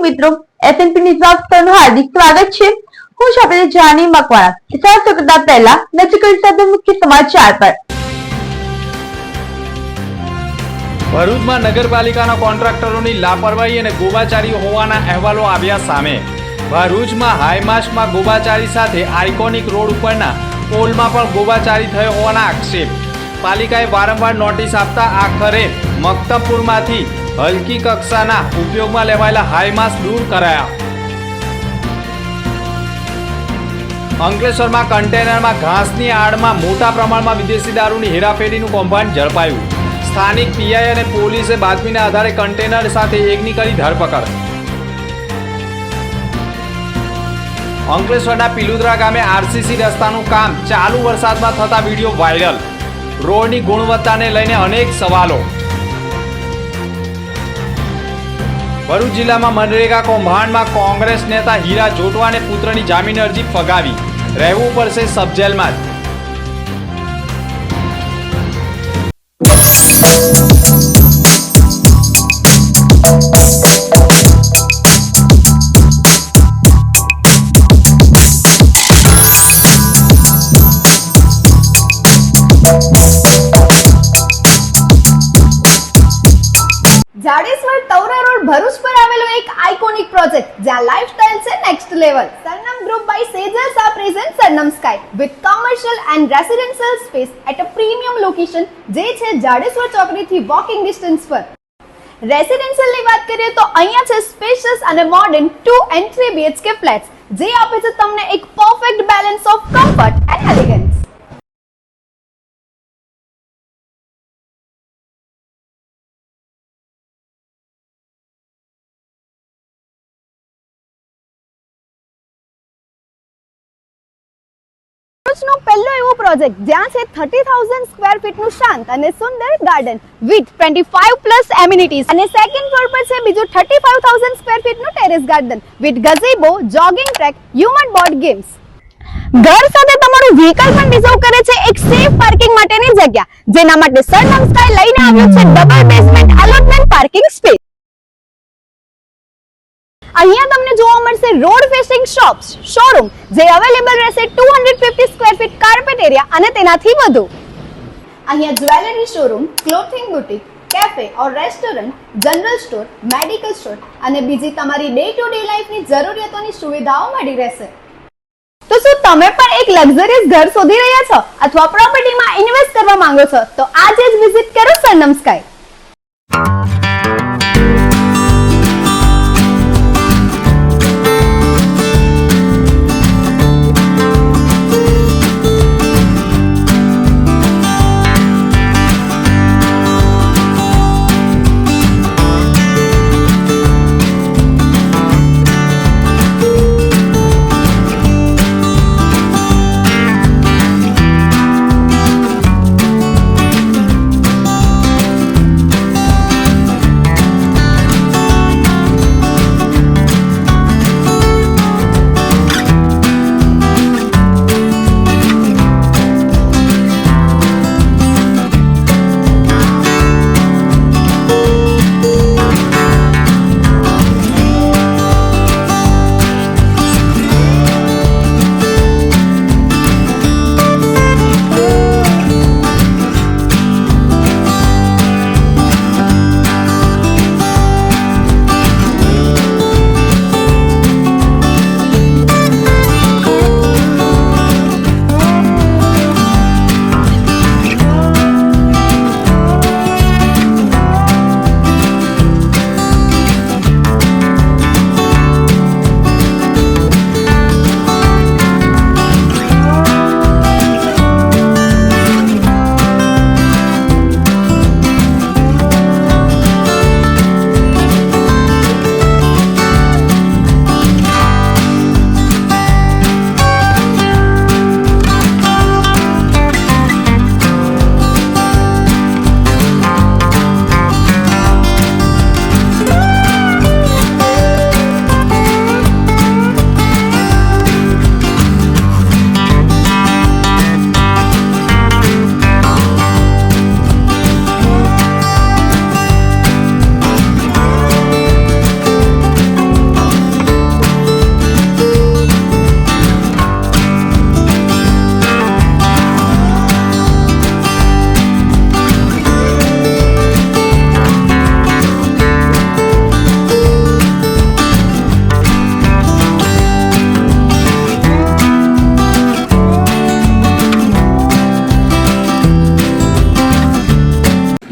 મિત્રો, એસએનપી ન્યૂઝમાં આપનું હાર્દિક સ્વાગત છે। હું છું આપણી જાની મકવાણા। ચાલો કરતા પહેલા નજર કરી સાથે મુખ્ય સમાચાર પર। ભરૂચમાં નગરપાલિકાના કોન્ટ્રાક્ટરોની લાપરવાહી અને ગોબાચારી હોવાના અહેવાલો આવ્યા સામે। ભરૂચમાં હાઈમાસ્ટમાં ગોબાચારી સાથે આઇકોનિક રોડ ઉપરના પોલમાં પણ ગોબાચારી થયો હોવાના આક્ષેપ। પાલિકાએ વારંવાર નોટિસ આપતા આખરે મક્તપુરમાંથી હલકી કક્ષાના ઉપયોગમાં લેવાયેલા હાઈમાસ્ટ દૂર કરાયા। અંકલેશ્વરમાં કન્ટેનરમાં ઘાસની આડમાં મોટા પ્રમાણમાં વિદેશી દારૂની હેરાફેરીનું કૌભાંડ ઝડપાયું। સ્થાનિક પીઆઈ અને પોલીસે બાતમીના આધારે કન્ટેનર સાથે એકની કરી ધરપકડ। અંકલેશ્વરના પિલુદ્રા ગામે આરસીસી રસ્તાનું કામ ચાલુ વરસાદમાં થતા વિડીયો વાયરલ। રોડની ગુણવત્તાને લઈને અનેક સવાલો। ભરૂચ જિલ્લામાં મનરેગા કૌભાંડમાં કોંગ્રેસ નેતા હીરા જોટવાને પુત્રની જામીન અરજી ફગાવી। રહેવું પડશે સબ જેલમાં જ। જાડેશ્વર તવરા રોડ ભરૂચ પર આવેલો એક આઇકોનિક પ્રોજેક્ટ જ્યાં લાઇફસ્ટાઇલ છે next level. Sarnam group by સેજર્સ are present Sarnam Sky with commercial and residential space at a premium location જે છે જાડેશ્વર ચોકડીથી વોકિંગ ડિસ્ટન્સ પર। રેસિડેન્શિયલ ની વાત કરીએ તો અહીંયા છે સ્પેશિયસ અને મોડર્ન 2 and 3 BHK ફ્લેટ્સ જે આપે છે તમને એક perfect balance of comfort and elegance. નો પહેલો એવો પ્રોજેક્ટ જ્યાં છે 30,000 સ્ક્વેર ફીટ નું શાંત અને સુંદર ગાર્ડન વિથ 25+ એમિનિટીઝ અને સેકન્ડ ફ્લોર પર છે બીજું 35,000 સ્ક્વેર ફીટ નું terrace garden with gazebo, jogging track, human board games. ઘર સાથે તમારું વ્હીકલ પણ રિઝર્વ કરે છે એક સેફ પાર્કિંગ માટેની જગ્યા જેના માટે સરનમ સ્કાય લઈને આવ્યો છે double basement allotment parking space. અહીંયા તમને જોવા મળશે રોડ ફેસિંગ શોપ્સ શોરૂમ જે અવેલેબલ રહેશે 250 સ્ક્વેર ફીટ કાર્પેટ એરિયા અને તેનાથી વધુ। અહીંયા jewellery showroom, clothing boutique, cafe ઓર restaurant, general store, medical store અને બીજી તમારી ડે ટુ ડે લાઈફની જરૂરિયાતોની સુવિધાઓ મળી રહેશે। તો શું તમે પણ એક લક્ઝરિયસ ઘર શોધી રહ્યા છો અથવા પ્રોપર્ટીમાં ઇન્વેસ્ટ કરવા માંગો છો તો આજે જ વિઝિટ કરો સરનમ સ્કાય।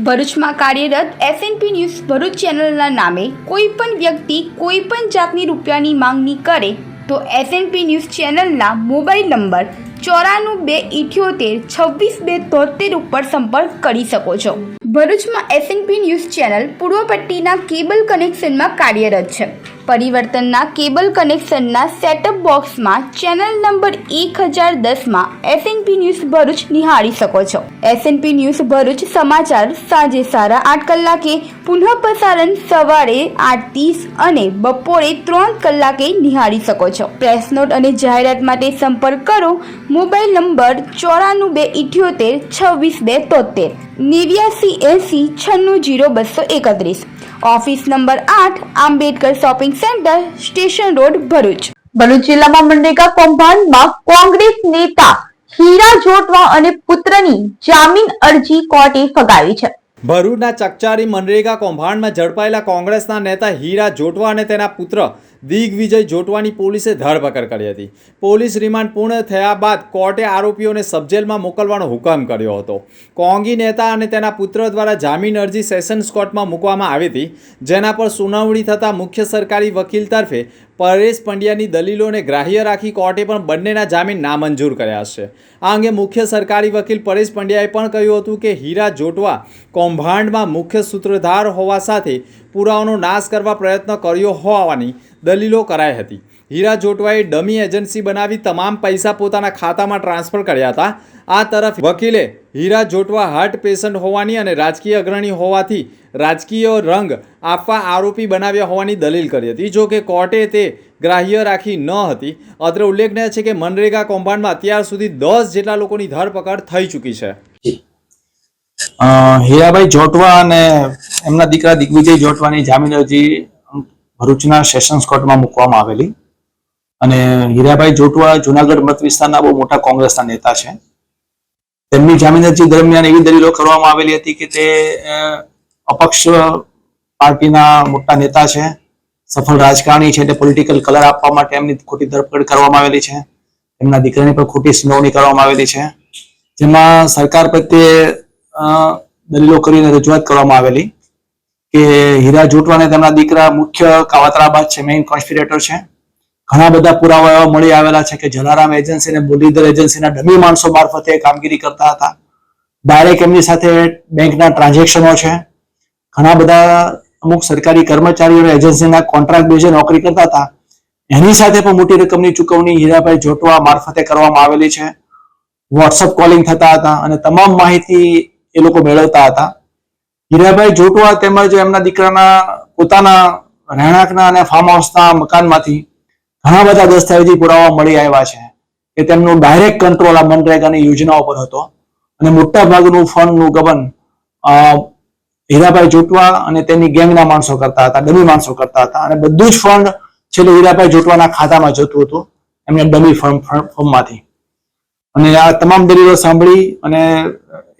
ભરૂચમાં કાર્યરત એસએનપી ન્યૂઝ ભરૂચ ચેનલના નામે કોઈ પણ વ્યક્તિ કોઈ પણ જાતની રૂપિયાની માંગણી કરે તો એસએનપી ન્યૂઝ ચેનલના મોબાઈલ નંબર 9428762273 ઉપર સંપર્ક કરી શકો છો. ભરૂચમાં એસએનપી ન્યૂઝ ચેનલ પૂર્વ પટ્ટીના કેબલ કનેક્શનમાં કાર્યરત છે. પરિવર્તનના કેબલ કનેક્શનના સેટઅપ બોક્સમાં ચેનલ નંબર 1010માં એસએનપી ન્યૂઝ ભરૂચ નિહાળી શકો છો. એસએનપી ન્યૂઝ ભરૂચ સમાચાર સાંજે 8:30 કલાકે, પુનઃ પ્રસારણ સવારે 8:30 અને બપોરે 3 કલાકે નિહાળી શકો છો. પ્રેસ નોટ અને જાહેરાત માટે સંપર્ક કરો. Mobile number 9478262273 8980960231. Office number 8, Ambedkar shopping centre, station road, Bharuch. Bharuch જિલ્લામાં મનરેગા કૌભાંડમાં કોંગ્રેસ નેતા હીરા જોટવા અને પુત્રની જામીન અરજી કોર્ટે ફગાવી છે. ભરૂચના ચકચારી મનરેગા કૌભાંડમાં ઝડપાયેલા કોંગ્રેસના નેતા હીરા જોટવા અને તેના પુત્ર દિગ્વિજય જોટવાની પોલીસે ધરપકડ કરી હતી. પોલીસ રિમાન્ડ પૂર્ણ થયા બાદ કોર્ટે આરોપીઓને સબજેલમાં મોકલવાનો હુકમ કર્યો હતો. કોંગી નેતા અને તેના પુત્ર દ્વારા જામીન અરજી સેશન્સ કોર્ટમાં મૂકવામાં આવી હતી, જેના પર સુનાવણી થતાં મુખ્ય સરકારી વકીલ તરફે પરેશ પંડ્યાની દલીલોને ગ્રાહ્ય રાખી કોર્ટે પણ બંનેના જામીન નામંજૂર કર્યા છે. આ અંગે મુખ્ય સરકારી વકીલ પરેશ પંડ્યાએ પણ કહ્યું હતું કે હીરા જોટવા કૌભાંડમાં મુખ્ય સૂત્રધાર હોવા સાથે પુરાવાનો નાશ કરવા પ્રયત્ન કર્યો હોવાની દલીલો કરાઈ હતી. હીરા જોટવાએ ડમી એજન્સી બનાવી તમામ પૈસા પોતાના ખાતામાં ટ્રાન્સફર કર્યા હતા. આ તરફ વકીલે હીરા જોટવા હાર્ટ પેશન્ટ હોવાની અને રાજકીય અગ્રણી હોવાથી રાજકીય રંગ આપવા આરોપી બનાવ્યા હોવાની દલીલ કરી હતી. જો કે કોર્ટે તે ગ્રાહ્ય રાખી ન હતી. અત્રે ઉલ્લેખનીય છે કે મનરેગા કૌભાંડમાં અત્યાર સુધી 10 જેટલા લોકોની ધરપકડ થઈ ચૂકી છે. હીરાભાઈ જોટવા અને એમના દીકરા દિગ્વિજય જોટવાની જામીન અરજી ભરૂચના સેશન્સ કોર્ટમાં મૂકવામાં આવેલી. અને હીરાભાઈ જોટવા જુનાગઢ મત વિસ્તારના બહુ મોટા કોંગ્રેસના નેતા છે. તેમની જામીન અરજી દરમિયાન એવી દલીલો કરવામાં આવેલી હતી કે તે અપક્ષ પાર્ટીના મોટા નેતા છે, સફળ રાજકારણી છે, તે પોલિટિકલ કલર આપવા માટે એમની ખોટી ધરપકડ કરવામાં આવેલી છે. એમના દીકરાની પણ ખોટી સુનાવણી કરવામાં આવેલી છે, જેમાં સરકાર પ્રત્યે દલીલો કરીને રજૂઆત કરવામાં આવેલી કે હીરા જોટવા અને તેમના દીકરા મુખ્ય કાવતરાબાજ છે, મેઇન કોન્સ્પિરેટર છે. ઘણા બધા પુરાવા એવા મળી આવેલા છે કે જલારામ એજન્સી અને મુરલીધર એજન્સીના ડમી માણસો મારફતે કામગીરી કરતા હતા. ડાયરેક્ટ એમની સાથે બેંકના ટ્રાન્ઝેક્શનો છે. ઘણા બધા અમુક સરકારી કર્મચારીઓ એજન્સીના કોન્ટ્રાક્ટ બેઝે નોકરી કરતા હતા. એની સાથે પણ મોટી રકમની ચૂકવણી હીરાભાઈ જોટવા મારફતે કરવામાં આવેલી છે. વોટ્સઅપ કોલિંગ થતા હતા અને તમામ માહિતી એ લોકો મેળવતા હતા. હીરાભાઈ જોટવા તેમજ એમના દીકરાના પોતાના રહેણાંકના અને ફાર્મ હાઉસના મકાનમાંથી ઘણા બધા દસ્તાવેજી પુરાવા મળી આવ્યા છે કે તેમનું ડાયરેક્ટ કંટ્રોલ આ મનરેગાની યોજનાઓ પર હતો અને મોટા ભાગનું ફંડનું ગબન હીરાભાઈ જોટવા અને તેની ગેંગના માણસો કરતા હતા, ડમી માણસો કરતા હતા. અને બધું જ ફંડ છેલ્લે હીરાભાઈ જોટવાના ખાતામાં જતું હતું એમને ડમી ફર્મમાંથી. અને આ તમામ દલીલો સાંભળી અને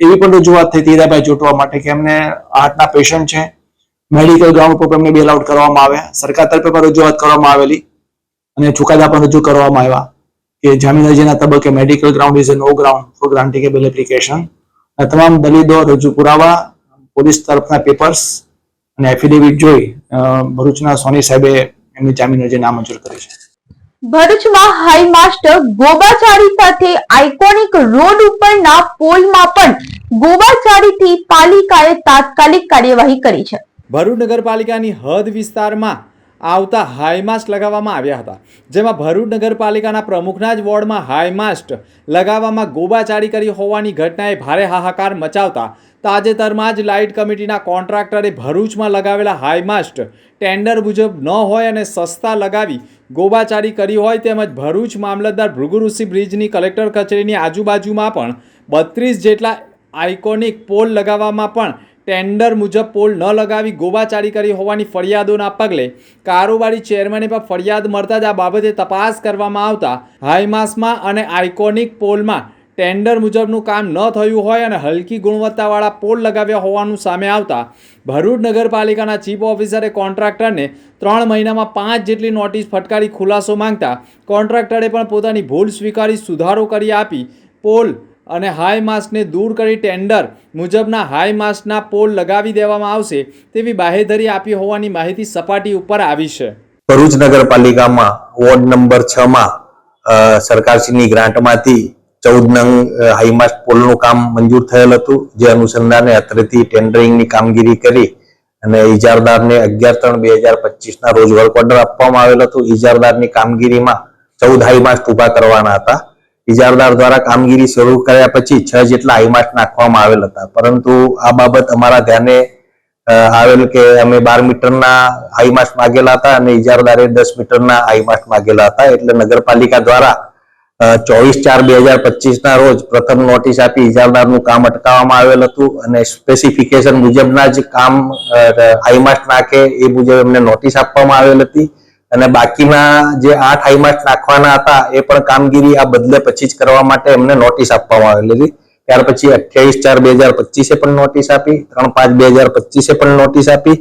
એવી પણ રજૂઆત થઈ હીરાભાઈ જોટવા માટે કે એમને હાર્ટના પેશન્ટ છે, મેડિકલ ગ્રાઉન્ડ પર એમને બેલ આઉટ કરવામાં આવે. સરકાર તરફે પણ રજૂઆત કરવામાં આવેલી અને ચુકાદા પણ રજૂ કરવામાં આવ્યા કે જામીન અરજીના તબક્કે medical ground is no ground for granting a bail application. તમામ દલીલો રજૂ પુરાવા, પોલીસ તરફના પેપર્સ અને એફિડેવિટ જોઈ ભરૂચના સોની સાહેબે એમની જામીન અરજી નામંજૂર કરી છે. ભરૂચમાં હાઈ માસ્ટર ગોબાચારી સાથે આઇકોનિક રોડ ઉપરના પોલમાં પણ ગોબાચારીથી પાલિકાએ તાત્કાલિક કાર્યવાહી કરી છે. ભરૂચ નગરપાલિકાની હદ વિસ્તારમાં આવતા હાઈમાસ્ટ લગાવવામાં આવ્યા હતા, જેમાં ભરૂચ નગરપાલિકાના પ્રમુખના જ વોર્ડમાં હાઈમાસ્ટ લગાવવામાં ગોબાચારી કરી હોવાની ઘટનાએ ભારે હાહાકાર મચાવતા તાજેતરમાં જ લાઇટ કમિટીના કોન્ટ્રાક્ટરે ભરૂચમાં લગાવેલા હાઈમાસ્ટ ટેન્ડર મુજબ ન હોય અને સસ્તા લગાવી ગોબાચારી કરી હોય તેમજ ભરૂચ મામલતદાર ભૃગુઋષિ બ્રિજની કલેક્ટર કચેરીની આજુબાજુમાં પણ 32 જેટલા આઇકોનિક પોલ લગાવવામાં પણ ટેન્ડર મુજબ પોલ ન લગાવી ગોબાચારી કરી હોવાની ફરિયાદોના પગલે કારોબારી ચેરમેને પણ ફરિયાદ મળતા જ આ બાબતે તપાસ કરવામાં આવતા હાઈમાસ્ટમાં અને આઇકોનિક પોલમાં ટેન્ડર મુજબનું કામ ન થયું હોય અને હલકી ગુણવત્તાવાળા પોલ લગાવ્યા હોવાનું સામે આવતા ભરૂચ નગરપાલિકાના ચીફ ઓફિસરે કોન્ટ્રાક્ટરને 3 મહિનામાં 5 જેટલી નોટિસ ફટકારી ખુલાસો માંગતા કોન્ટ્રાક્ટરે પણ પોતાની ભૂલ સ્વીકારી સુધારો કરી આપી પોલ અને હાઈ માસ્કને દૂર કરી ટેન્ડર મુજબના હાઈ માસ્કના પોલ લગાવી દેવામાં આવશે તેવી બાહેધરી આપી હોવાની માહિતી સપાટી ઉપર આવી છે. ભરૂચ નગરપાલિકામાં વોર્ડ નંબર 6 માં સરકારશ્રીની ગ્રાન્ટમાંથી 14 નંગ હાઈમાસ્ટ પોલનું કામ મંજૂર થયેલ હતું, જે અનુસંધાને અત્રેથી ટેન્ડરિંગની કામગીરી કરી અને ઇજારદારને 11/3/2025 રોજ વર્ક ઓર્ડર આપવામાં આવેલ હતું. ઇજારદારની કામગીરીમાં 14 હાઈમાસ્ટ ઉભા કરવાના હતા. ઇજારદાર દ્વારા કામગીરી શરૂ કર્યા પછી 6 જેટલા હાઈમાસ્ટ નાખવામાં આવેલ હતા, પરંતુ આ બાબત અમારા ધ્યાને આવેલ કે અમે 12 મીટરના હાઈમાસ્ટ માંગેલા હતા અને ઇજારદારે 10 મીટરના હાઈમાસ્ટ માંગેલા હતા. એટલે નગરપાલિકા દ્વારા 24/4/2025 રોજ પ્રથમ નોટિસ આપી ઇજારદારનું કામ અટકાવવામાં આવેલ હતું અને સ્પેસિફિકેશન મુજબના જ કામ હાઈમાસ્ટ નાખે એ મુજબ એમને નોટિસ આપવામાં આવેલ હતી અને બાકીના જે 8 હાઈમાસ્ટ નાખવાના હતા એ પણ કામગીરી આ બદલે પછી જ કરવા માટે એમને નોટિસ આપવામાં આવેલી હતી. ત્યાર પછી 28/4/2025 પણ નોટિસ આપી, 3/5/2025 પણ નોટિસ આપી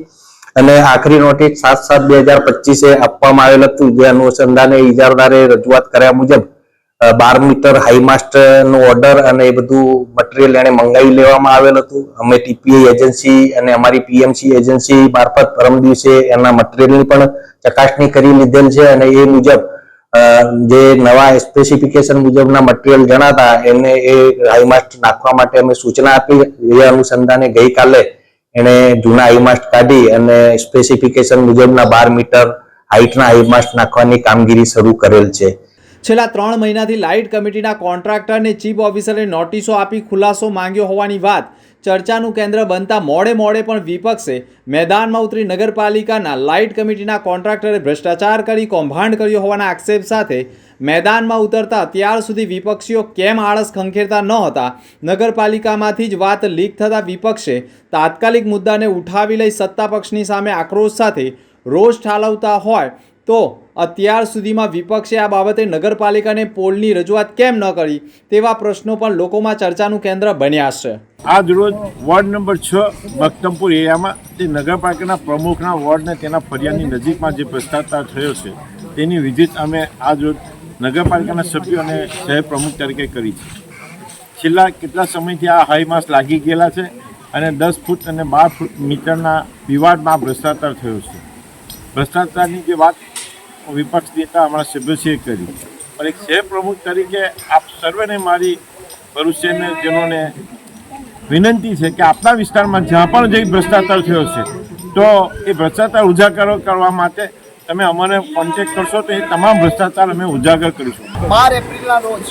અને આખરી નોટિસ 7/7/2025 આપવામાં આવેલ હતું, જે અનુસંધાને ઇજારદારે રજૂઆત કર્યા મુજબ 12 મીટર હાઈમાસ્ટ નો ઓર્ડર અને એ બધું મટીરિયલ એને મંગાવી લેવામાં આવેલ હતું. અમે ટીપીઆઈ એજન્સી અને અમારી પીએમસી એજન્સી મારફત પરમ દિવસે એના મટીરિયલની પણ ચકાસણી કરી લીધેલ છે અને એ મુજબ જે નવા સ્પેસિફિકેશન મુજબના મટીરિયલ જણાતા એને એ હાઈમાસ્ટ નાખવા માટે અમે સૂચના આપી. એ અનુસંધાને ગઈકાલે એને જૂના હાઈમાસ્ટ કાઢી અને સ્પેસિફિકેશન મુજબના 12 મીટર હાઈટના હાઈમાસ્ટ નાખવાની કામગીરી શરૂ કરેલ છે. છેલ્લા 3 મહિનાથી લાઇટ કમિટીના કોન્ટ્રાક્ટરને ચીફ ઓફિસરે નોટિસો આપી ખુલાસો માંગ્યો હોવાની વાત ચર્ચાનું કેન્દ્ર બનતા મોડે પણ વિપક્ષે મેદાનમાં ઉતરી નગરપાલિકાના લાઇટ કમિટીના કોન્ટ્રાક્ટરે ભ્રષ્ટાચાર કરી કૌભાંડ કર્યો હોવાના આક્ષેપ સાથે મેદાનમાં ઉતરતા અત્યાર સુધી વિપક્ષીઓ કેમ આળસ ખંખેરતા ન હતા. નગરપાલિકામાંથી જ વાત લીક થતા વિપક્ષે તાત્કાલિક મુદ્દાને ઉઠાવી લઈ સત્તા પક્ષની સામે આક્રોશ સાથે રોષ ઠાલવતા હોય તો અત્યાર સુધીમાં વિપક્ષે આ બાબતે નગરપાલિકાને પોલની રજૂઆત કેમ ન કરી તેવા પ્રશ્નો પણ લોકોમાં ચર્ચાનું કેન્દ્ર બન્યા છે. આજ રોજ વોર્ડ નંબર 6 મક્તમપુર એરિયામાં તે નગરપાલિકાના પ્રમુખના વોર્ડને તેના ફરિયાદની નજીકમાં જે ભ્રષ્ટાચાર થયો છે તેની વિઝિટ અમે આજ રોજ નગરપાલિકાના સભ્યો અને શહેર પ્રમુખ તરીકે કરી છે. છેલ્લા કેટલા સમયથી આ હાઈમાસ્ટ લાગી ગયેલા છે અને 10 ફૂટ અને 12 મીટરના વિવાદમાં ભ્રષ્ટાચાર થયો છે. ભ્રષ્ટાચારની જે વાત વિપક્ષ નેતા અમારા સભ્યશ્રીએ કરી, પણ એક શહેર પ્રમુખ તરીકે આપ સર્વેને મારી ભરૂચ શહેરજનોને વિનંતી છે કે આપના વિસ્તારમાં જ્યાં પણ જે ભ્રષ્ટાચાર થયો છે તો એ ભ્રષ્ટાચાર ઉજાગર કરવા માટે તમે અમને કોન્ટેક્ટ કરશો તો એ તમામ ભ્રષ્ટાચાર અમે ઉજાગર કરીશું. 12 એપ્રિલના રોજ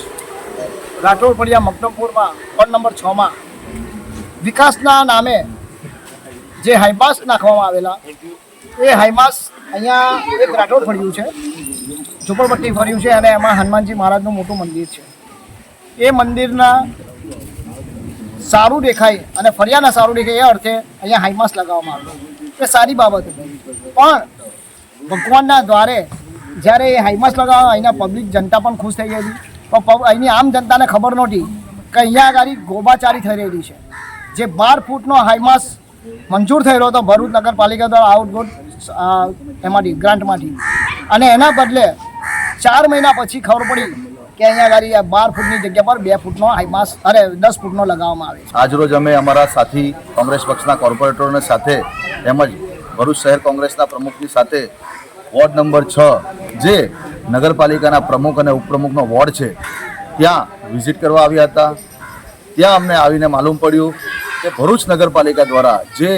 રાઠોડ ફળિયા મક્તમપુરમાં વોર્ડ નંબર 6 માં વિકાસના નામે જે હાઈમાસ્ટ નાખવામાં આવેલા એ હાઈમાસ્ટ અહીંયા એક રાઠોડ ફળિયું છે, ઝુંપડપટ્ટી ફળિયું છે અને એમાં હનુમાનજી મહારાજનું મોટું મંદિર છે. એ મંદિરના સારું દેખાય અને ફળિયાના સારું દેખાય એ અર્થે અહીંયા હાઈમાસ્ટ લગાવવામાં આવ્યો. એ સારી બાબત હતી, પણ ભગવાનના દ્વારે જ્યારે એ હાઈમાસ્ટ લગાવવા અહીંના પબ્લિક જનતા પણ ખુશ થઈ ગયેલી, પણ અહીંની આમ જનતાને ખબર નહોતી કે અહીંયા આગળ ગોબાચારી થઈ રહેલી છે. જે 12 ફૂટનો હાઈમાસ્ટ મંજૂર થયેલો હતો ભરૂચ નગરપાલિકા દ્વારા આઉટગોટ એમાંથી ગ્રાન્ટમાંથી, અને એના બદલે 4 મહિના પછી ખબર પડી કે અહીંયા આગળ 12 ફૂટની જગ્યા પર 2 ફૂટનો હાઈમાસ્ટ 10 ફૂટનો લગાવવામાં આવે છે. આજરોજ અમે અમારા સાથી કોંગ્રેસ પક્ષના કોર્પોરેટરોને સાથે તેમજ ભરૂચ શહેર કોંગ્રેસના પ્રમુખની સાથે વોર્ડ નંબર 6 જે નગરપાલિકાના પ્રમુખ અને ઉપપ્રમુખનો વોર્ડ છે ત્યાં વિઝિટ કરવા આવ્યા હતા. ત્યાં અમને આવીને માલુમ પડ્યું કે ભરૂચ નગરપાલિકા દ્વારા જે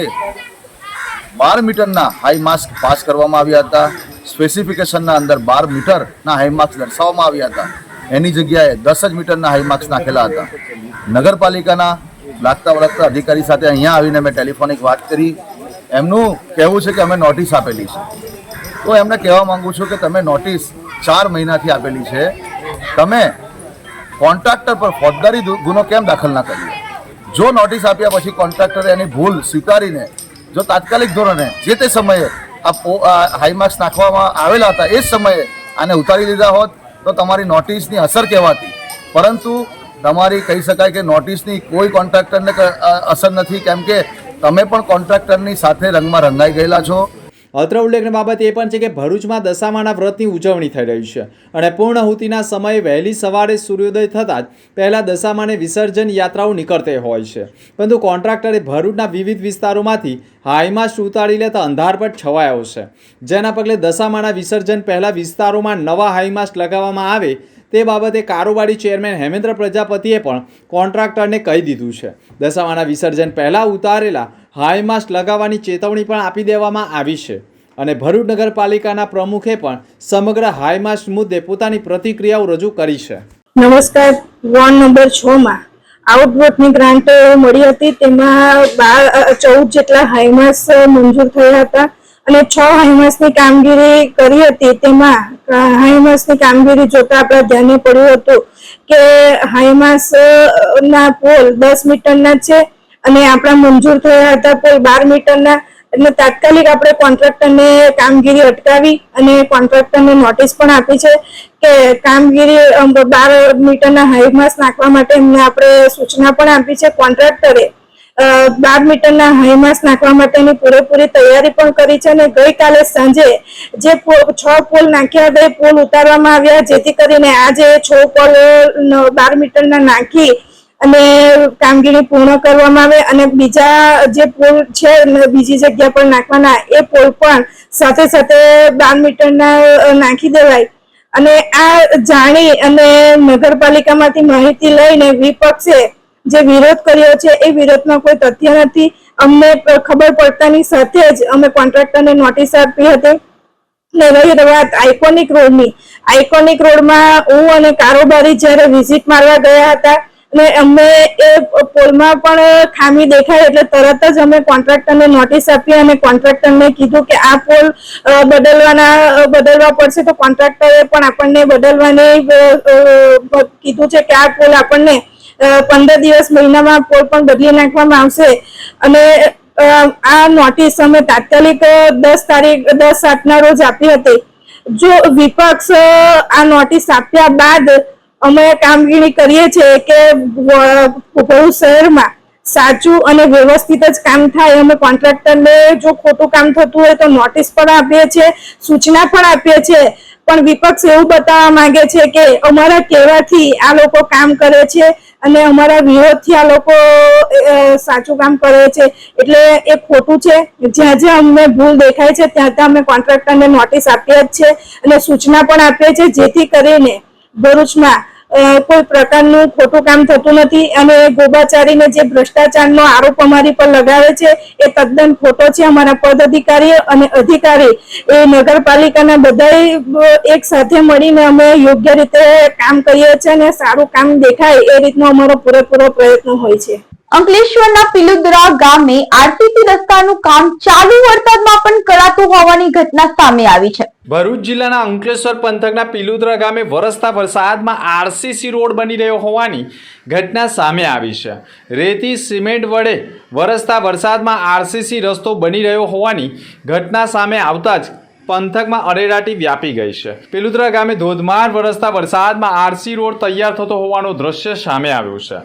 12 મીટરના હાઈ માસ્ક પાસ કરવામાં આવ્યા હતા, સ્પેસિફિકેશનના અંદર 12 મીટરના હાઈ માસ્ક દર્શાવવામાં આવ્યા હતા, એની જગ્યાએ 10 જ મીટરના હાઈ માસ્ક નાખેલા હતા. નગરપાલિકાના લાગતા વળગતા અધિકારી સાથે અહીંયા આવીને મેં ટેલિફોનિક વાત કરી. એમનું કહેવું છે કે અમે નોટિસ આપેલી છે. તો એમને કહેવા માંગુ છું કે તમે નોટિસ 4 મહિનાથી આપેલી છે, તમે કોન્ટ્રાક્ટર પર ફોજદારી ગુનો કેમ દાખલ ના કર્યો? જો નોટિસ આપ્યા પછી કોન્ટ્રાક્ટરે એની ભૂલ સ્વીકારીને જો તાત્કાલિક ધોરણે જે તે સમયે આ હાઈમાર્ક્સ નાખવામાં આવેલા હતા એ જ સમયે આને ઉતારી લીધા હોત તો તમારી નોટિસની અસર કહેવાતી. પરંતુ તમારી કહી શકાય કે નોટિસની કોઈ કોન્ટ્રાક્ટરને અસર નથી, કેમ કે તમે પણ કોન્ટ્રાક્ટરની સાથે રંગમાં રંગાઈ ગયેલા છો. અત્રે ઉલ્લેખની બાબત એ પણ છે કે ભરૂચમાં દશામાના વ્રતની ઉજવણી થઈ રહી છે અને પૂર્ણાહુતિના સમયે વહેલી સવારે સૂર્યોદય થતાં જ પહેલાં દશામાને વિસર્જન યાત્રાઓ નીકળતી હોય છે, પરંતુ કોન્ટ્રાક્ટરે ભરૂચના વિવિધ વિસ્તારોમાંથી હાઈમાસ્ટ ઉતારી લેતા અંધારપટ છવાયો છે, જેના પગલે દશામાના વિસર્જન પહેલાં વિસ્તારોમાં નવા હાઈમાસ્ટ લગાવવામાં આવે તે બાબતે કારોબારી ચેરમેન હેમેન્દ્ર પ્રજાપતિએ પણ કોન્ટ્રાક્ટરને કહી દીધું છે. દશામાના વિસર્જન પહેલાં ઉતારેલા હાઈમાસ્ટ લગાવવાની ચેતવણી પણ આપી દેવામાં આવી છે અને ભરૂચ નગરપાલિકાના પ્રમુખે પણ સમગ્ર હાઈમાસ્ટ મુદ્દે પોતાની પ્રતિક્રિયાઓ રજૂ કરી છે. નમસ્કાર. વોર્ડ નંબર 6 માં આઉટવોટની ગ્રાન્ટ મળી હતી, તેમાં 14 જેટલા હાઈમાસ્ટ મંજૂર થયા હતા અને 6 હાઈમાસ્ટની કામગીરી કરી હતી. તેમાં હાઈમાસ્ટની કામગીરી જોતા આપણા ધ્યાને પડ્યું હતું કે હાઈમાસ્ટના પોલ 10 મીટરના છે અને આપણા મંજૂર થયા હતા પોલ 12 મીટરના. એટલે તાત્કાલિક આપણે કોન્ટ્રાક્ટરને કામગીરી અટકાવી અને કોન્ટ્રાક્ટરને નોટિસ પણ આપી છે કે કામગીરી 12 મીટરના હાઈમાસ્ટ નાખવા માટે એમને આપણે સૂચના પણ આપી છે. કોન્ટ્રાક્ટરે 12 મીટરના હાઈમાસ્ટ નાખવા માટેની પૂરેપૂરી તૈયારી પણ કરી છે અને ગઈકાલે સાંજે જે 6 પોલ નાખ્યા હતા એ પોલ ઉતારવામાં આવ્યા, જેથી કરીને આજે 6 પોલ 12 મીટરના નાખી અને કામગીરી પૂર્ણ કરવામાં આવે અને બીજા જે પોલ છે બીજી જગ્યા પર નાખવાના એ પોલ પણ સાથે સાથે 12 મીટરના નાખી દેવાય. અને આ જાણી અને નગરપાલિકામાંથી માહિતી લઈને વિપક્ષે જે વિરોધ કર્યો છે એ વિરોધમાં કોઈ તથ્ય નથી. અમને ખબર પડતાની સાથે જ અમે કોન્ટ્રાક્ટરને નોટિસ આપી હતી. ને રહી વાત આઇકોનિક રોડની, આઇકોનિક રોડમાં હું અને કારોબારી જ્યારે વિઝિટ મારવા ગયા હતા અને અમને એ પોલમાં પણ ખામી દેખાય એટલે તરત જ અમે કોન્ટ્રાક્ટરને નોટિસ આપી અને કોન્ટ્રાક્ટરને કીધું કે આ પોલ બદલવા પડશે. તો કોન્ટ્રાક્ટરે પણ આપણને બદલવાની કીધું છે કે આ પોલ આપણને 15 દિવસ મહિનામાં પોલ પણ બદલી નાખવામાં આવશે. અને આ નોટિસ અમે તાત્કાલિક 10/7 રોજ આપી હતી. જો વિપક્ષ આ નોટિસ આપ્યા બાદ અમે કામગીરી કરીએ છીએ કે ભરૂચ શહેરમાં સાચું અને વ્યવસ્થિત જ કામ થાય. અમે કોન્ટ્રાક્ટરને જો ખોટું કામ થતું હોય તો નોટિસ પણ આપીએ છીએ, સૂચના પણ આપીએ છીએ, પણ વિપક્ષ એવું બતાવવા માંગે છે કે અમારા કહેવાથી આ લોકો કામ કરે છે અને અમારા વિરોધથી આ લોકો સાચું કામ કરે છે. એટલે એ ખોટું છે. જ્યાં જ્યાં અમને ભૂલ દેખાય છે ત્યાં ત્યાં અમે કોન્ટ્રાક્ટરને નોટિસ આપીએ જ છે અને સૂચના પણ આપીએ છીએ, જેથી કરીને ભરૂચમાં કોઈ પ્રકારનું ખોટું કામ થતું નથી. અને ગોબાચારીને જે ભ્રષ્ટાચારનો આરોપ અમારી પર લગાવે છે એ તદ્દન ખોટો છે. અમારા પદ અધિકારી અને અધિકારી એ નગરપાલિકાના બધા એક સાથે મળીને અમે યોગ્ય રીતે કામ કરીએ છીએ અને સારું કામ દેખાય એ રીતનો અમારો પૂરેપૂરો પ્રયત્ન હોય છે. અંકલેશ્વરના પિલુદ્રા ગામે આરસીસી રસ્તાનું કામ ચાલુ વરસાદમાં પણ કરાતું હોવાની ઘટના સામે આવી છે. ભરૂચ જિલ્લાના અંકલેશ્વર પંથકના પિલુદ્રા ગામે વરસતા વરસાદમાં આરસીસી રોડ બની રહ્યો હોવાની ઘટના સામે આવી છે. રેતી સિમેન્ટ વડે વરસતા વરસાદમાં આરસીસી રસ્તો બની રહ્યો હોવાની ઘટના સામે આવતા જ પંથકમાં અરેરાટી વ્યાપી ગઈ છે. પિલુદ્રા ગામે ધોધમાર વરસતા વરસાદમાં આરસી રોડ તૈયાર થતો હોવાનું દ્રશ્ય સામે આવ્યું છે.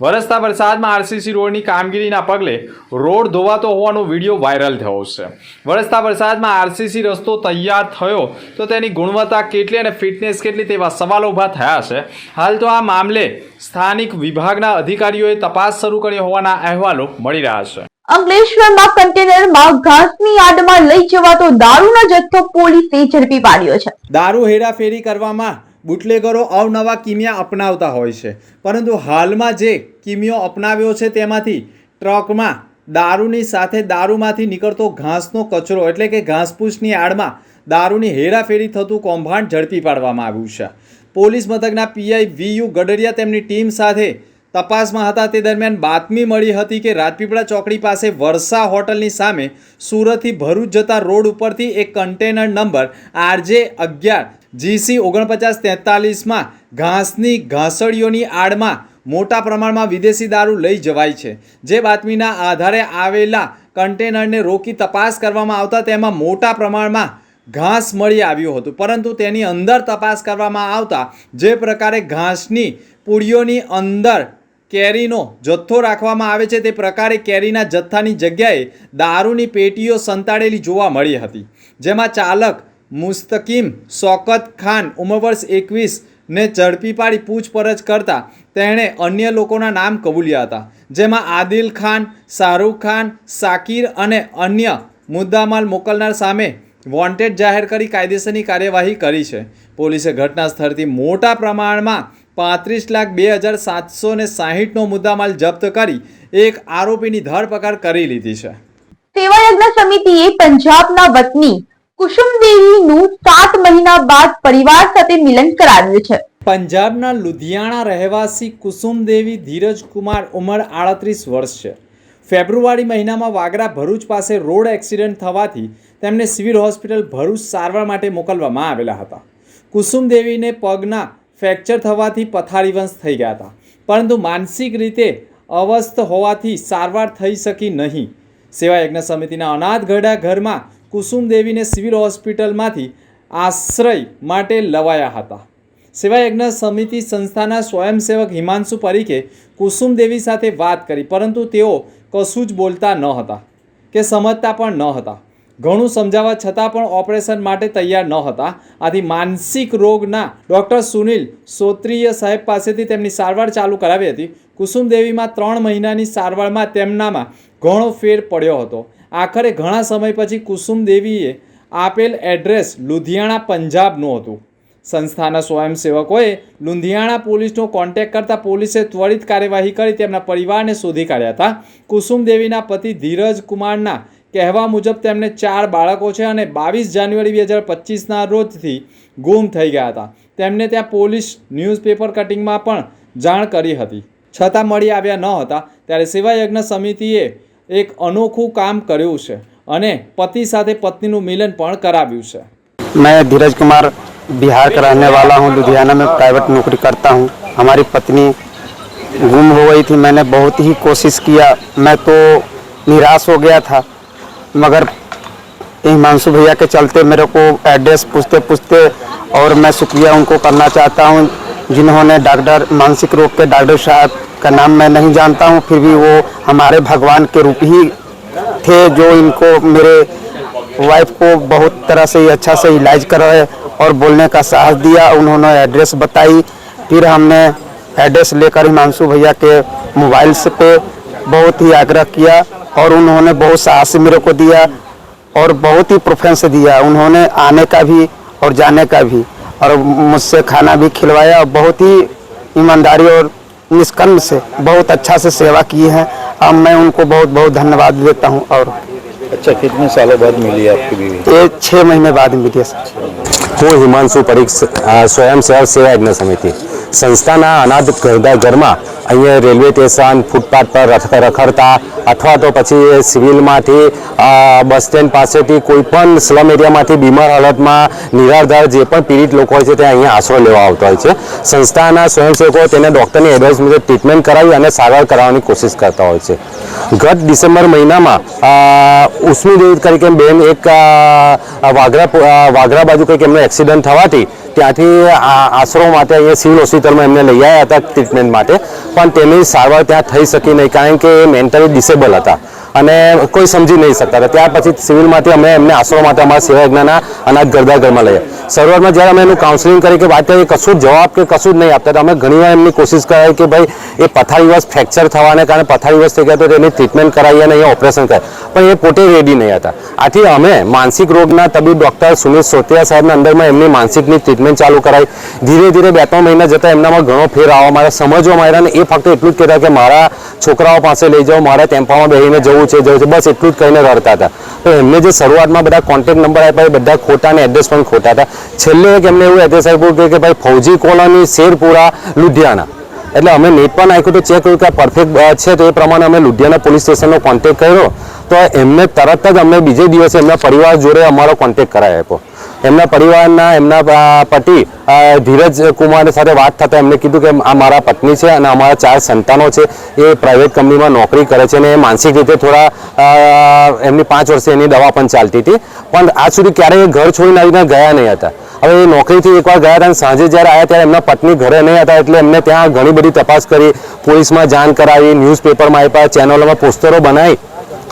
વરસતા વરસાદમાં આરસીસી રોડની કામગીરીના પગલે રોડ ધોવાતો હોવાનો વિડીયો વાયરલ થયો છે. વરસતા વરસાદમાં આરસીસી રસ્તો તૈયાર થયો તો તેની ગુણવત્તા કેટલી અને ફિટનેસ કેટલી તેવા સવાલો ઊભા થયા છે. હાલ તો આ મામલે સ્થાનિક વિભાગના અધિકારીઓએ તપાસ શરૂ કરી હોવાના અહેવાલો મળી રહ્યા છે. અંકલેશ્વરમાં કન્ટેનરમાં ઘાસની આડમાં લઈ જવાતો દારૂનો જથ્થો પોલીસે ઝડપી પાડ્યો છે. દારૂ હેરાફેરી કરવામાં બુટલેગરો અવનવા કિમિયા અપનાવતા હોય છે, પરંતુ હાલમાં જે કિમિયો અપનાવ્યો છે તેમાંથી ટ્રકમાં દારૂની સાથે દારૂમાંથી નીકળતો ઘાસનો કચરો એટલે કે ઘાસપૂસની આડમાં દારૂની હેરાફેરી થતું કૌભાંડ ઝડપી પાડવામાં આવ્યું છે. પોલીસ મથકના પીઆઈ વીયુ ગડરિયા તેમની ટીમ સાથે તપાસમાં હતા તે દરમિયાન બાતમી મળી હતી કે રાજપીપળા ચોકડી પાસે વર્ષા હોટલની સામે સુરતથી ભરૂચ જતા રોડ ઉપરથી એક કન્ટેનર નંબર RJ11 GC 4943માં ઘાસની ઘાસળીઓની આડમાં મોટા પ્રમાણમાં વિદેશી દારૂ લઈ જવાય છે. જે બાતમીના આધારે આવેલા કન્ટેનરને રોકી તપાસ કરવામાં આવતા તેમાં મોટા પ્રમાણમાં ઘાસ મળી આવ્યું હતું, પરંતુ તેની અંદર તપાસ કરવામાં આવતા જે પ્રકારે ઘાસની પૂળીઓની અંદર કેરીનો જથ્થો રાખવામાં આવે છે તે પ્રકારે કેરીના જથ્થાની જગ્યાએ દારૂની પેટીઓ સંતાડેલી જોવા મળી હતી, જેમાં ચાલક મુસ્તકીમ શોકત ખાન ઉંમર વર્ષ 21 ને ઝડપી પાડી પૂછપરછ કરતા તેણે અન્ય લોકોના નામ કબૂલ્યા હતા, જેમાં આદિલ ખાન, શાહરૂખ ખાન, શાકીર અને અન્ય મુદ્દામાલ મોકલનાર સામે વોન્ટેડ જાહેર કરી કાયદેસરની કાર્યવાહી કરી છે. પોલીસે ઘટના સ્થળથી મોટા પ્રમાણમાં 35,02,760નો મુદ્દામાલ જપ્ત કરી એક આરોપીની ધરપકડ કરી લીધી છે. સેવાયજ્ઞ સમિતિએ પંજાબના વતની કુસુમદેવીનું 7 મહિના બાદ પરિવાર સાથે મિલન કરાવ્યું છે. પંજાબના લુધિયાણા રહેવાસી કુસુમદેવી ધીરજ કુમાર ઉંમર 38 વર્ષ છે. ફેબ્રુઆરી મહિનામાં વાગરા ભરૂચ પાસે રોડ એક્સિડન્ટ થવાથી તેમને સિવિલ હોસ્પિટલ ભરૂચ સારવાર માટે મોકલવામાં આવેલા હતા. કુસુમદેવીને પગના ફ્રેક્ચર થવાથી પથારીવંશ થઈ ગયા હતા, પરંતુ માનસિક રીતે અસ્વસ્થ હોવાથી સારવાર થઈ શકી નહીં. સેવાયજ્ઞ સમિતિના અનાથ ઘરડા ઘરમાં કુસુમદેવીને સિવિલ હોસ્પિટલમાંથી આશ્રય માટે લવાયા હતા. સેવાયજ્ઞ સમિતિ સંસ્થાના સ્વયંસેવક હિમાંશુ પરીખે કુસુમદેવી સાથે વાત કરી, પરંતુ તેઓ કશું જ બોલતા ન હતા કે સમજતા પણ ન હતા. ઘણું સમજાવવા છતાં પણ ઓપરેશન માટે તૈયાર ન હતા. આથી માનસિક રોગના ડૉક્ટર સુનિલ સોત્રીય સાહેબ પાસેથી તેમની સારવાર ચાલુ કરાવી હતી. કુસુમદેવીમાં 3 મહિનાની સારવારમાં તેમનામાં ઘણો ફેર પડ્યો હતો. આખરે ઘણા સમય પછી કુસુમદેવીએ આપેલ એડ્રેસ લુધિયાણા પંજાબનું હતું. સંસ્થાના સ્વયંસેવકોએ લુધિયાણા પોલીસનો કોન્ટેક્ટ કરતા પોલીસે ત્વરિત કાર્યવાહી કરી તેમના પરિવારને શોધી કાઢ્યા હતા. કુસુમદેવીના પતિ ધીરજ કુમારના કહેવા મુજબ તેમને 4 બાળકો છે અને 22 જાન્યુઆરી 2025ના રોજથી ગુમ થઈ ગયા હતા. તેમને ત્યાં પોલીસ ન્યૂઝપેપર કટિંગમાં પણ જાણ કરી હતી, છતાં મળી આવ્યા ન હતા. ત્યારે સેવાયજ્ઞ સમિતિએ એક અનોખું કામ કર્યું છે અને પતિ સાથે પત્નીનું મિલન પણ કરાવ્યું છે. मैं धीरज कुमार बिहार का रहने वाला हूँ. लुधियाना में प्राइवेट नौकरी करता हूँ. हमारी पत्नी गुम हो गई थी. मैंने बहुत ही कोशिश किया, मैं तो निराश हो गया था, मगर हिमांशु भैया के चलते मेरे को एड्रेस पूछते पूछते, और मैं शुक्रिया उनको करना चाहता हूँ जिन्होंने डॉक्टर मानसिक रोग के डॉक्टर साहब का नाम मैं नहीं जानता हूँ, फिर भी वो हमारे भगवान के रूप ही थे, जो इनको मेरे वाइफ को बहुत तरह से अच्छा से इलाज कराए और बोलने का साहस दिया. उन्होंने एड्रेस बताई, फिर हमने एड्रेस लेकर हिमांशु भैया के मोबाइल से पे बहुत ही आग्रह किया और उन्होंने बहुत साहस मेरे को दिया और बहुत ही प्रेफरेंस दिया. उन्होंने आने का भी और जाने का भी, और मुझसे खाना भी खिलवाया. बहुत ही ईमानदारी और निष्कर्म से बहुत अच्छा से सेवा की है. अब मैं उनको बहुत बहुत धन्यवाद देता हूँ. और अच्छा, कितने सालों बाद मिली आपकी बीवी? ये 6 महीने बाद मिली. હું હિમાંશુ પરીખ, સ્વયંસેવક સેવાયજ્ઞ સમિતિ સંસ્થાના અનાથ ઘરમાં અહીંયા રેલવે સ્ટેશન ફૂટપાથ પર રખડતા અથવા તો પછી સિવિલમાંથી બસ સ્ટેન્ડ પાસેથી કોઈ પણ સ્લમ એરિયામાંથી બીમાર હાલતમાં નિરાધાર જે પણ પીડિત લોકો હોય છે તે અહીંયા આશરો લેવા આવતા હોય છે. સંસ્થાના સ્વયંસેવકો તેને ડૉક્ટરની એડવાઇસ મુજબ ટ્રીટમેન્ટ કરાવી અને સારવાર કરાવવાની કોશિશ કરતા હોય છે. ગત ડિસેમ્બર મહિનામાં ઉસ્મી દેવી તરીકે બેન એક વાગરા બાજુ કંઈક એમનો એક્સિડન્ટ થવાથી ત્યાંથી આશરો માટે અહીંયા સિવિલ હોસ્પિટલમાં એમને લઈ આવ્યા હતા ટ્રીટમેન્ટ માટે, પણ તેની સારવાર ત્યાં થઈ શકી નહીં, કારણ કે એ મેન્ટલી ડિસેબલ હતા અને કોઈ સમજી નહીં શકતા હતા. ત્યાર પછી સિવિલમાંથી અમે એમને આશરો માટે અમારા સેવાયજ્ઞના અનાથ ઘરમાં લઈએ. શરૂઆતમાં જ્યારે અમે એનું કાઉન્સેલિંગ કરી કે વાત કરીએ, કશું જવાબ કે કશું જ નહીં આપતા હતા. અમે ઘણીવાર એમની કોશિશ કરાવી કે ભાઈ એ પથારીવશ ફ્રેક્ચર થવાને કારણે પથારીવશ થઈ ગયા તો એની ટ્રીટમેન્ટ કરાવીએ અને અહીંયા ઓપરેશન કરે, પણ એ પોતે રેડી નહીં હતા. આથી અમે માનસિક રોગના તબીબ ડૉક્ટર સુનિલ સોતિયા સાહેબના અંદરમાં એમની માનસિકની ટ્રીટમેન્ટ ચાલુ કરાવી. ધીરે ધીરે 2-3 મહિના જતાં એમનામાં ઘણો ફેર આવવા માંડ્યો, સમજવા માંડ્યા. અને એ ફક્ત એટલું જ કહેતા કે મારા છોકરાઓ પાસે લઈ જાઓ, મારા ટેમ્પામાં બેસીને જવું છે, બસ એટલું જ કહીને રડતા હતા. તો એમને જે શરૂઆતમાં બધા કોન્ટેક્ટ નંબર આપ્યા એ બધા ખોટા અને એડ્રેસ પણ ખોટા હતા. છેલ્લે એક એમને એવું એડ્રેસ આપ્યું કે ભાઈ ફૌજી કોલોની, શેરપુરા, લુધિયાણા. એટલે અમે નેટ પર નાખ્યું તો ચેક કર્યું કે પરફેક્ટ છે, તો એ પ્રમાણે અમે લુધિયાણા પોલીસ સ્ટેશનનો કોન્ટેક્ટ કર્યો. તો એમને તરત જ અમને બીજે દિવસે એમના પરિવાર જોડે અમારો કોન્ટેક્ટ કરાવી આપ્યો. એમના પરિવારના એમના પતિ ધીરજ કુમાર સાથે વાત થતાં એમને કીધું કે આ મારા પત્ની છે અને અમારા 4 સંતાનો છે, એ પ્રાઇવેટ કંપનીમાં નોકરી કરે છે અને એ માનસિક રીતે થોડા એમની 5 વર્ષથી એની દવા પણ ચાલતી હતી, પણ આજ સુધી ક્યારેય ઘર છોડીને આવીને ગયા નહીં હતા. હવે એ નોકરીથી એકવાર ગયા હતા અને સાંજે જ્યારે આવ્યા ત્યારે એમના પત્ની ઘરે નહીં હતા, એટલે એમને ત્યાં ઘણી બધી તપાસ કરી, પોલીસમાં જાણ કરાવી, ન્યૂઝપેપરમાં આપ્યા, ચેનલોમાં પોસ્ટરો બનાવી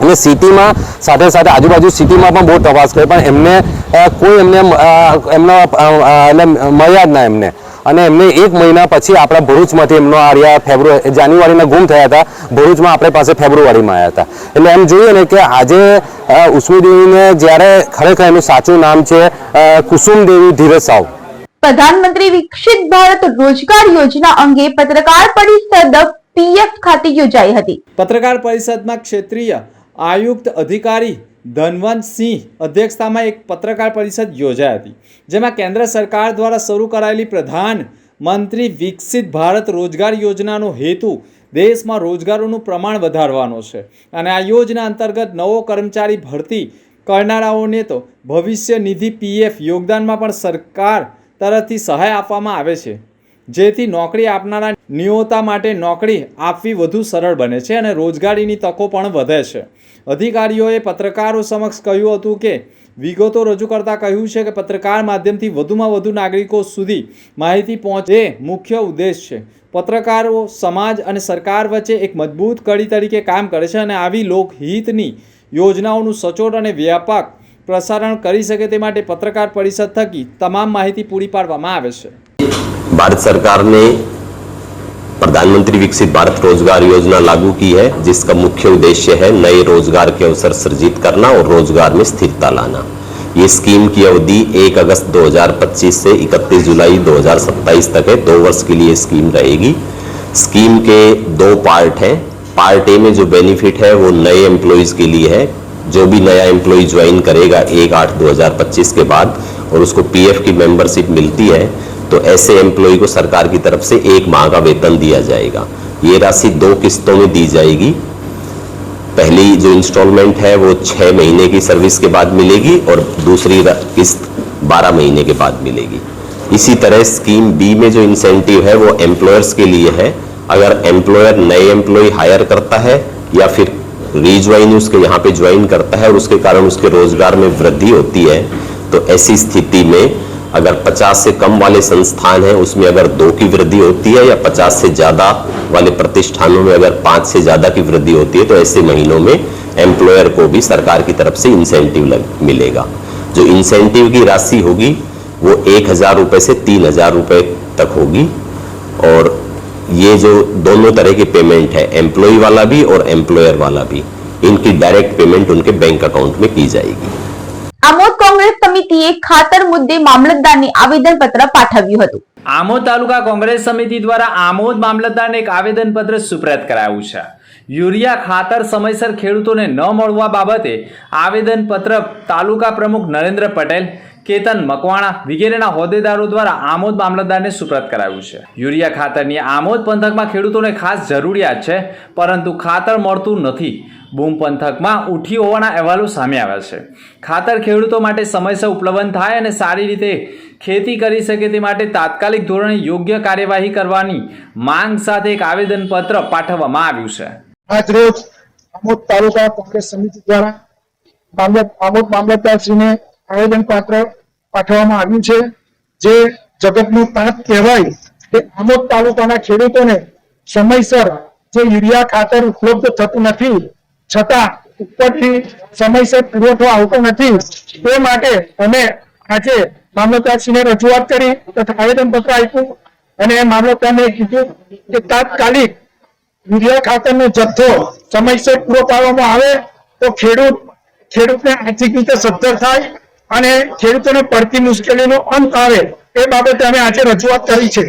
અને સિટીમાં સાથે સાથે આજુબાજુ સિટીમાં પણ બહુ તપાસ કરી, પણ એમને કોઈ એમનો એટલે મળ્યા જ ના એમને. અને એમને 1 મહિના પછી આપણા ભરૂચમાંથી એમનો જાન્યુઆરીના ગુમ થયા હતા, ભરૂચમાં આપણે પાસે ફેબ્રુઆરીમાં આવ્યા હતા. એટલે એમ જોઈએ ને કે આજે ઉષ્મીદેવીને જ્યારે ખરેખર એનું સાચું નામ છે કુસુમદેવી ધીરજ સાવ. પ્રધાનમંત્રી વિકસિત ભારત રોજગાર યોજના અંગે પત્રકાર પરિષદ પીએફ ખાતે યોજાઈ હતી. પત્રકાર પરિષદમાં ક્ષેત્રીય આયુક્ત અધિકારી ધનવંતસિંહ અધ્યક્ષતામાં એક પત્રકાર પરિષદ યોજાઈ હતી, જેમાં કેન્દ્ર સરકાર દ્વારા શરૂ કરાયેલી પ્રધાનમંત્રી વિકસિત ભારત રોજગાર યોજનાનો હેતુ દેશમાં રોજગારોનું પ્રમાણ વધારવાનો છે અને આ યોજના અંતર્ગત નવો કર્મચારી ભરતી કરનારાઓને તો ભવિષ્ય નિધિ પીએફ યોગદાનમાં પણ સરકાર તરફથી સહાય આપવામાં આવે છે, જેથી નોકરી આપનારા નિયોક્તા માટે નોકરી આપવી વધુ સરળ બને છે અને રોજગારીની તકો પણ વધે છે. અધિકારીઓએ પત્રકારો સમક્ષ કહ્યું હતું કે વિગતો રજૂ કરતા કહ્યું છે કે પત્રકાર માધ્યમથી વધુમાં વધુ નાગરિકો સુધી માહિતી પહોંચે એ મુખ્ય ઉદ્દેશ છે. પત્રકારો સમાજ અને સરકાર વચ્ચે એક મજબૂત કડી તરીકે કામ કરે છે અને આવી લોકહિતની યોજનાઓનું સચોટ અને વ્યાપક પ્રસારણ કરી શકે તે માટે પત્રકાર પરિષદ થકી તમામ માહિતી પૂરી પાડવામાં આવે છે. भारत सरकार ने प्रधानमंत्री विकसित भारत रोजगार योजना लागू की है, जिसका मुख्य उद्देश्य है नए रोजगार के अवसर सृजित करना और रोजगार में स्थिरता लाना. ये स्कीम की अवधि 1 अगस्त 2025 से 31 जुलाई 2027 तक है. 2 वर्ष के लिए स्कीम रहेगी. स्कीम के 2 पार्ट हैं. पार्ट ए में जो बेनिफिट है वो नए एम्प्लॉयज़ के लिए है. जो भी नया एम्प्लॉय ज्वाइन करेगा 1/8/2025 के बाद और उसको पीएफ की मेंबरशिप मिलती है, तो ऐसे एम्प्लॉय को सरकार की तरफ से 1 माह का वेतन दिया जाएगा. ये राशि 2 किस्तों में दी जाएगी. पहली जो इंस्टॉलमेंट है वो 6 महीने की सर्विस के बाद मिलेगी और दूसरी किस्त 12 महीने के बाद मिलेगी. इसी तरह स्कीम बी में जो इंसेंटिव है वो एम्प्लॉयर्स के लिए है. अगर एम्प्लॉयर नए एम्प्लॉय हायर करता है या फिर रीज्वाइन उसके यहाँ पे ज्वाइन करता है और उसके कारण उसके रोजगार में वृद्धि होती है, तो ऐसी स्थिति में अगर 50 से कम वाले संस्थान हैं उसमें अगर 2 की वृद्धि होती है या 50 से ज़्यादा वाले प्रतिष्ठानों में अगर 5 से ज़्यादा की वृद्धि होती है, तो ऐसे महीनों में एम्प्लॉयर को भी सरकार की तरफ से इंसेंटिव मिलेगा. जो इंसेंटिव की राशि होगी वो 1,000 रुपये से 3,000 रुपये तक होगी और ये जो दोनों तरह की पेमेंट है, एम्प्लॉय वाला भी और एम्प्लॉयर वाला भी, इनकी डायरेक्ट पेमेंट उनके बैंक अकाउंट में की जाएगी. આમોદ કોંગ્રેસ સમિતિએ ખાતર મુદ્દે મામલતદારને આવેદનપત્ર પાઠવ્યું હતું. આમોદ તાલુકા કોંગ્રેસ સમિતિ દ્વારા આમોદ મામલતદારને એક આવેદનપત્ર સુપ્રત કરાયું છે. યુરિયા ખાતર સમયસર ખેડૂતોને ન મળવા બાબતે આવેદનપત્ર તાલુકા પ્રમુખ નરેન્દ્ર પટેલ, કેતન મકવાણા વગેરેના હોદ્દેદારો દ્વારા આમોદ મામલતદારને સુપ્રત કરાયું છે. યુરિયા ખાતરની આમોદ પંથકમાં ખેડૂતોને ખાસ જરૂરિયાત છે, પરંતુ ખાતર મળતું નથી. બૂમ પંથકમાં ઉઠી હોવાના અહેવાલો સામે આવ્યા છે. ખાતર ખેડૂતો માટે સમયસર ઉપલબ્ધ થાય અને સારી રીતે ખેતી કરી શકે તે માટે તાત્કાલિક ધોરણે યોગ્ય કાર્યવાહી કરવાની માંગ સાથે એક આવેદનપત્ર પાઠવવામાં આવ્યું છે. આજ રોજ આમોદ તાલુકા કોંગ્રેસ સમિતિ દ્વારા આમોદ મામલતદારશ્રીને આવેદનપત્ર પાઠવવામાં આવ્યું છે. જે જગતનું તાત કહેવાય કે આમોદ તાલુકાના ખેડૂતોને સમયસર જે યુરિયા ખાતર ઉપલબ્ધ થતું નથી, છતાં ઉપરથી સમયસર પુરવઠો આવતો નથી. તે માટે અમે આજે મામલતદારશ્રીને રજૂઆત કરી તથા આવેદનપત્ર આપ્યું અને મામલતદારને કીધું કે તાત્કાલિક યુરિયા ખાતરનો જથ્થો સમયસર પૂરો પાડવામાં આવે તો ખેડૂતને આર્થિક રીતે સદ્ધર થાય અને ખેડૂતોને પડતી મુશ્કેલીનો અંત આવે, એ બાબતે અમે આજે રજૂઆત કરી છે.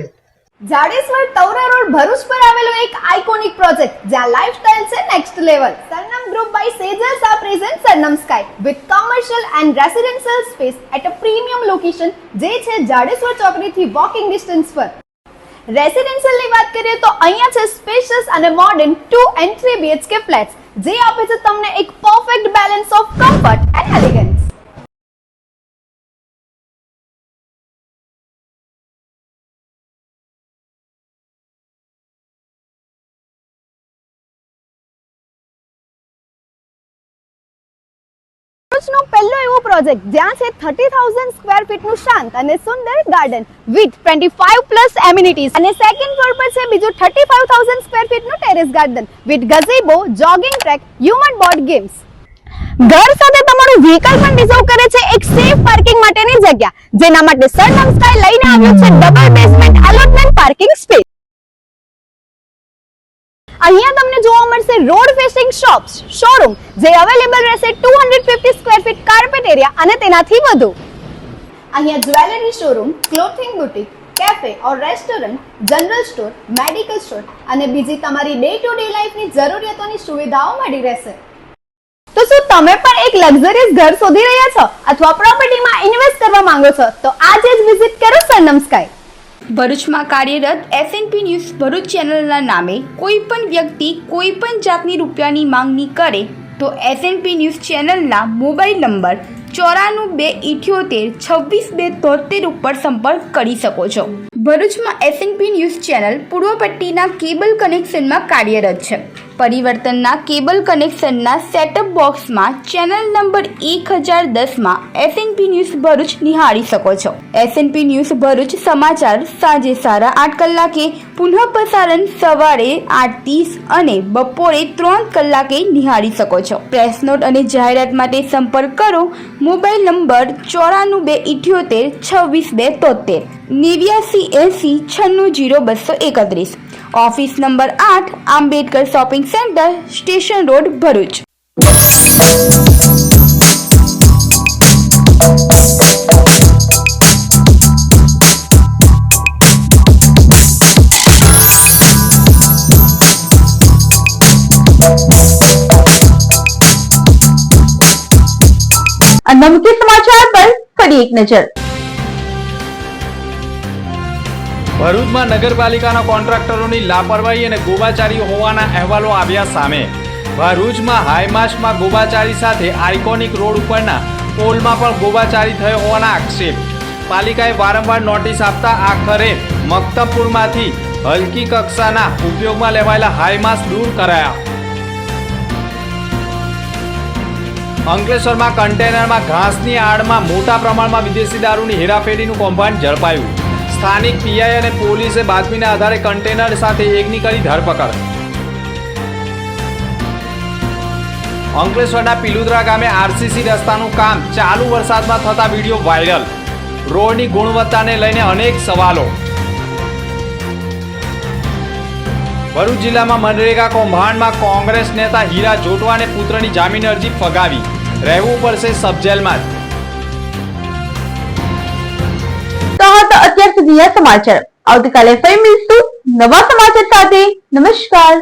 જાડેશ્વર તૌરા રોડ ભરૂચ પર આવેલો એક આઇકોનિક પ્રોજેક્ટ જ્યાં લાઇફસ્ટાઇલ છે next level. Sarnam group by Sejal સા present Sarnam Sky with commercial and residential space at a premium location, જે છે જાડેશ્વર ચોકડીથી વોકિંગ ડિસ્ટન્સ પર. રેસિડેન્શિયલની વાત કરીએ તો અહીંયા છે સ્પેશિયસ અને મોડર્ન 2 and 3 BHK ફ્લેટ્સ, જે આપે છે તમને એક perfect balance of comfort and elegance. ભરૂચનો પહેલો એવો પ્રોજેક્ટ જ્યાં છે 30,000 સ્ક્વેર ફીટનું શાંત અને સુંદર ગાર્ડન વિથ 25+ એમિનિટીઝ અને સેકન્ડ ફ્લોર પર છે બીજું 35,000 સ્ક્વેર ફીટનું terrace garden with gazebo, jogging track, human board games. ઘર સાથે તમારું વ્હીકલ પણ રિઝર્વ કરે છે એક સેફ પાર્કિંગ માટેની જગ્યા, જેના માટે સરનામ સ્કાય લઈને આવ્યો છે double basement allotment parking space. અહીંયા તમને જોવા મળશે રોડ ફેસિંગ શોપ્સ, શોરૂમ જે અવેલેબલ રહેશે 250 સ્ક્વેર ફીટ કાર્પેટ એરિયા અને તેનાથી વધુ. અહીંયા jewellery showroom, clothing boutique, cafe ઓર restaurant, general store, medical store અને બીજી તમારી ડે ટુ ડે લાઈફની જરૂરિયાતોની સુવિધાઓ મળી રહેશે. તો શું તમે પણ એક લક્ઝરિયસ ઘર શોધી રહ્યા છો અથવા પ્રોપર્ટીમાં ઇન્વેસ્ટ કરવા માંગો છો તો આજે જ વિઝિટ કરો સરનામ સ્કાય. ભરૂચમાં કાર્યરત એસએનપી ન્યૂઝ ભરૂચ ચેનલના નામે કોઈ પણ વ્યક્તિ કોઈ પણ જાતની રૂપિયાની માંગણી કરે તો એસએનપી ન્યૂઝ ચેનલના મોબાઈલ નંબર 9428762273 ઉપર સંપર્ક કરી શકો છો. ભરૂચમાં એસએનપી ન્યૂઝ ચેનલ પૂર્વ પટ્ટીના કેબલ કનેક્શનમાં કાર્યરત છે. પરિવર્તનના કેબલ કનેક્શનના સેટઅપ બોક્સમાં ચેનલ નંબર 1010માં એસએનપી ન્યૂઝ ભરૂચ નિહાળી શકો છો. એસએનપી ન્યૂઝ ભરૂચ સમાચાર સાંજે 8:30 કલાકે, પુનઃ પ્રસારણ સવારે 8:30 અને બપોરે 3 કલાકે નિહાળી શકો છો. પ્રેસ નોટ અને જાહેરાત માટે સંપર્ક કરો. Mobile number 9428762273 8980960231. Office number 8, Ambedkar shopping centre, station road, Bharuch. अन्य मुख्य समाचार पर फरी एक नजर. ભરૂચમાં નગરપાલિકાના કોન્ટ્રાક્ટરોની લાપરવાહી અને ગોબાચારી હોવાના અહેવાલો આવ્યા સામે. ભરૂચમાં હાઈમાસ્ટમાં ગોબાચારી સાથે આઇકોનિક રોડ ઉપરના પોલમાં પણ ગોબાચારી થયો હોવાના આક્ષેપ. પાલિકાએ વારંવાર નોટિસ આપતા આખરે મક્તમપુરમાંથી હલકી કક્ષાના ઉપયોગમાં લેવાયેલા હાઈમાસ્ટ દૂર કરાયા. અંકલેશ્વરમાં કન્ટેનરમાં ઘાસની આડમાં મોટા પ્રમાણમાં વિદેશી દારૂની હેરાફેરીનું કૌભાંડ ઝડપાયું. સ્થાનિક પીઆઈ અને પોલીસે બાતમીના આધારે કન્ટેનર સાથે એકની કરી ધરપકડ. અંકલેશ્વરના પિલુદ્રા ગામે આરસીસી રસ્તાનું કામ ચાલુ વરસાદમાં થતા વિડીયો વાયરલ. રોડની ગુણવત્તાને લઈને અનેક સવાલો. ભરૂચ જિલ્લામાં મનરેગા કૌભાંડમાં કોંગ્રેસ નેતા હીરા જોટવાને પુત્રની જામીન અરજી ફગાવી. રહેવું પડશે સબજેલમાં જ. તો અત્યાર સુધીના સમાચાર. આવતીકાલે ફરી મળીશું નવા સમાચાર સાથે. નમસ્કાર.